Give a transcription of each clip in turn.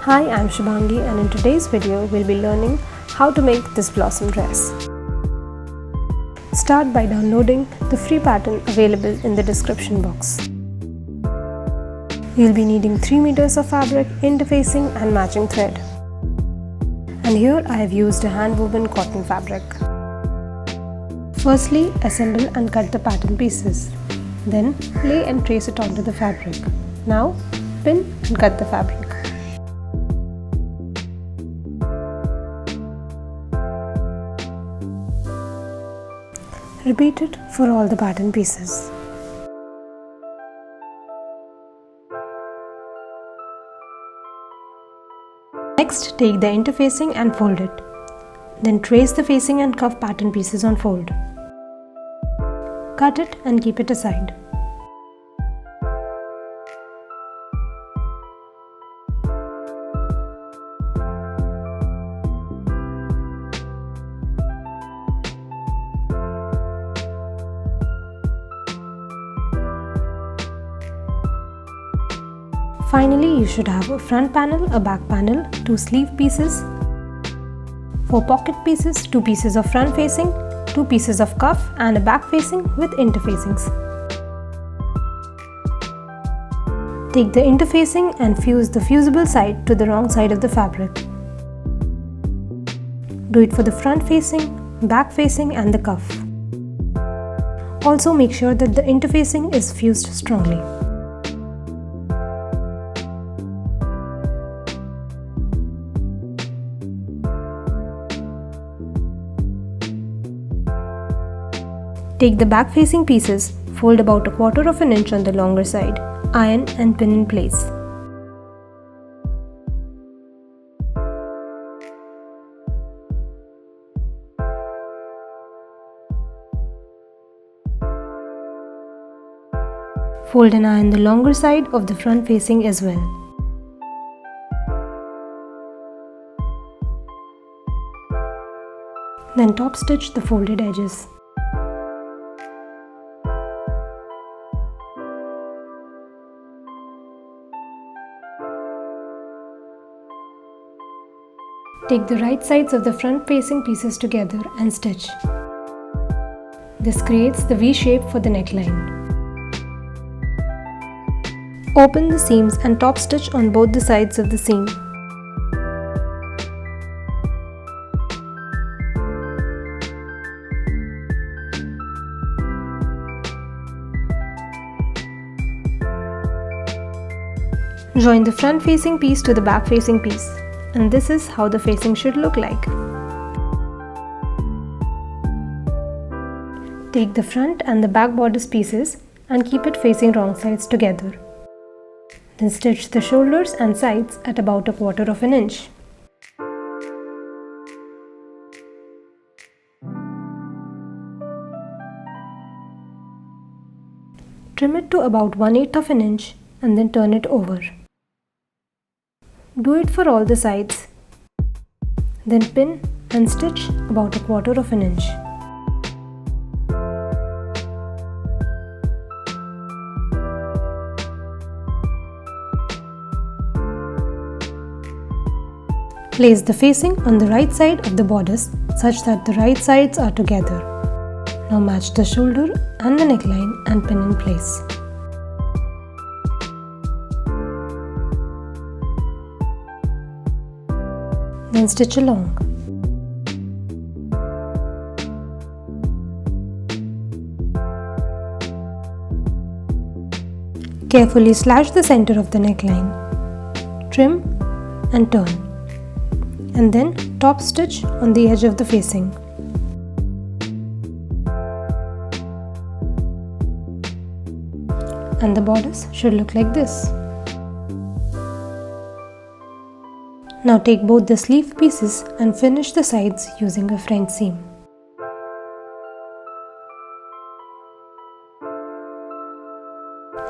Hi, I'm Shubhangi, and in today's video we'll be learning how to make this blossom dress. Start by downloading the free pattern available in the description box. You'll be needing 3 meters of fabric, interfacing and matching thread. And here I have used a hand-woven cotton fabric. Firstly, assemble and cut the pattern pieces. Then lay and trace it onto the fabric. Now pin and cut the fabric. Repeat it for all the pattern pieces. Next, take the interfacing and fold it. Then trace the facing and cuff pattern pieces on fold. Cut it and keep it aside. Finally, you should have a front panel, a back panel, 2 sleeve pieces, 4 pocket pieces, 2 pieces of front facing, 2 pieces of cuff and a back facing with interfacings. Take the interfacing and fuse the fusible side to the wrong side of the fabric. Do it for the front facing, back facing and the cuff. Also make sure that the interfacing is fused strongly. Take the back facing pieces, fold about 1/4 inch on the longer side, iron and pin in place. Fold and iron the longer side of the front facing as well. Then top stitch the folded edges. Take the right sides of the front facing pieces together and stitch. This creates the V shape for the neckline. Open the seams and top stitch on both the sides of the seam. Join the front facing piece to the back facing piece. And this is how the facing should look like. Take the front and the back bodice pieces and keep it facing wrong sides together. Then stitch the shoulders and sides at about 1/4 inch. Trim it to about 1/8 inch and then turn it over. Do it for all the sides. Then pin and stitch about 1/4 inch. Place the facing on the right side of the bodice such that the right sides are together. Now match the shoulder and the neckline and pin in place. Then stitch along. Carefully slash the center of the neckline. Trim and turn. And then top stitch on the edge of the facing. And the bodice should look like this. Now take both the sleeve pieces and finish the sides using a French seam.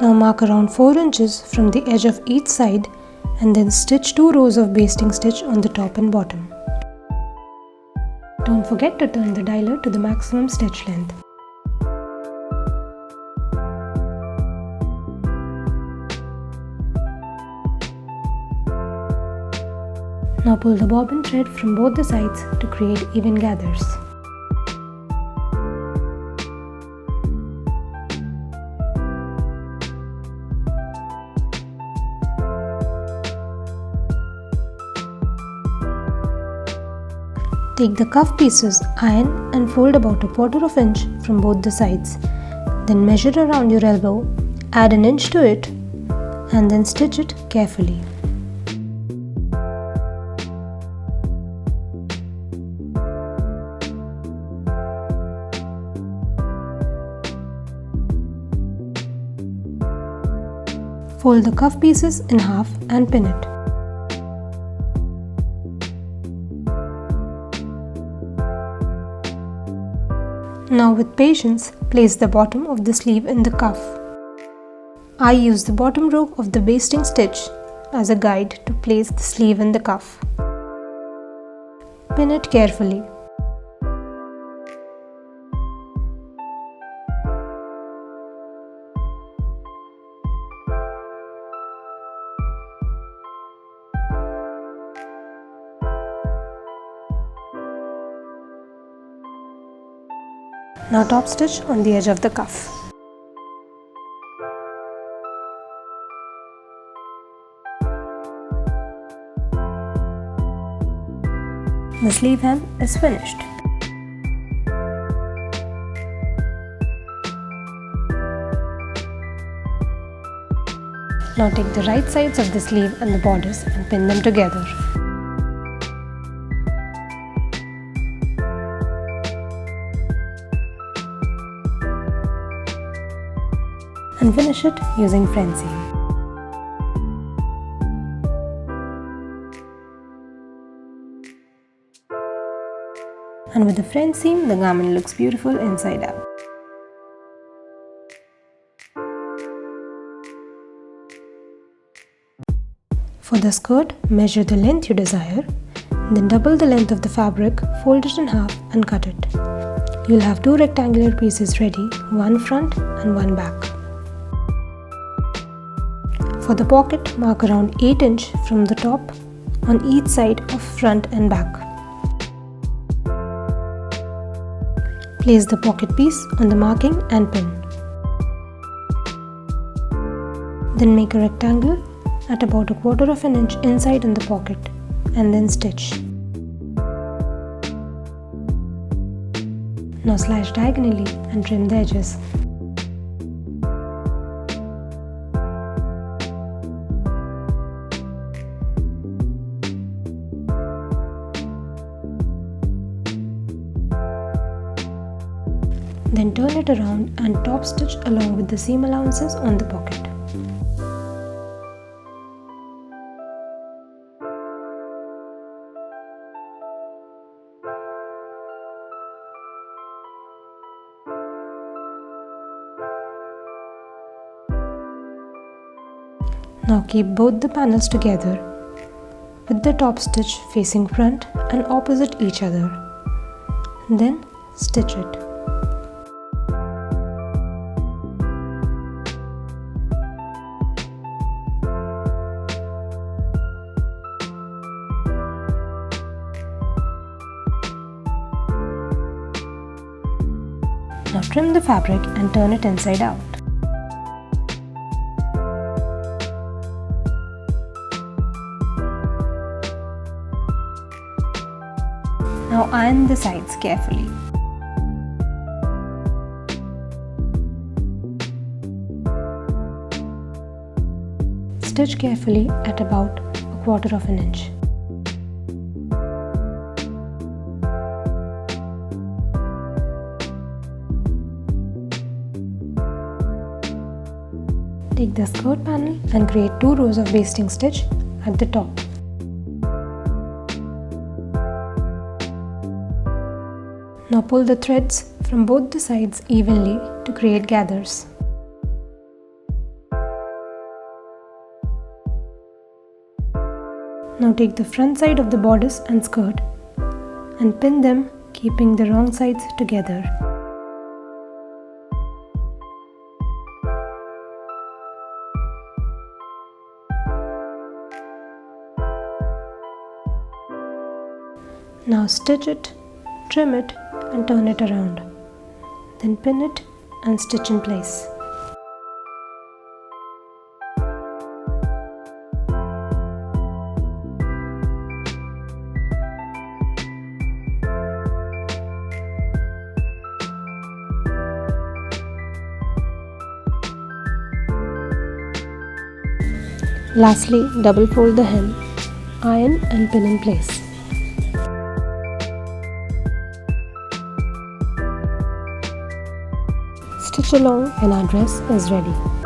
Now mark around 4 inches from the edge of each side and then stitch 2 rows of basting stitch on the top and bottom. Don't forget to turn the dialer to the maximum stitch length. Now pull the bobbin thread from both the sides to create even gathers. Take the cuff pieces, iron and fold about 1/4 inch from both the sides. Then measure around your elbow, add an inch to it and then stitch it carefully. Fold the cuff pieces in half and pin it. Now with patience, place the bottom of the sleeve in the cuff. I use the bottom row of the basting stitch as a guide to place the sleeve in the cuff. Pin it carefully. Now top stitch on the edge of the cuff. The sleeve hem is finished. Now take the right sides of the sleeve and the bodice and pin them together. And finish it using front seam. And with the front seam, the garment looks beautiful inside out. For the skirt, measure the length you desire, then double the length of the fabric, fold it in half and cut it. You'll have 2 rectangular pieces ready, one front and one back. For the pocket, mark around 8 inch from the top on each side of front and back. Place the pocket piece on the marking and pin. Then make a rectangle at about 1/4 inch inside in the pocket and then stitch. Now slash diagonally and trim the edges. Then turn it around and top stitch along with the seam allowances on the pocket. Now keep both the panels together with the top stitch facing front and opposite each other. Then stitch it. Now trim the fabric and turn it inside out. Now iron the sides carefully. Stitch carefully at about 1/4 inch. Take the skirt panel and create 2 rows of basting stitch at the top. Now pull the threads from both the sides evenly to create gathers. Now take the front side of the bodice and skirt and pin them, keeping the wrong sides together. Now stitch it, trim it and turn it around. Then pin it and stitch in place. Lastly, double fold the hem, iron and pin in place. Stitch along and our dress is ready.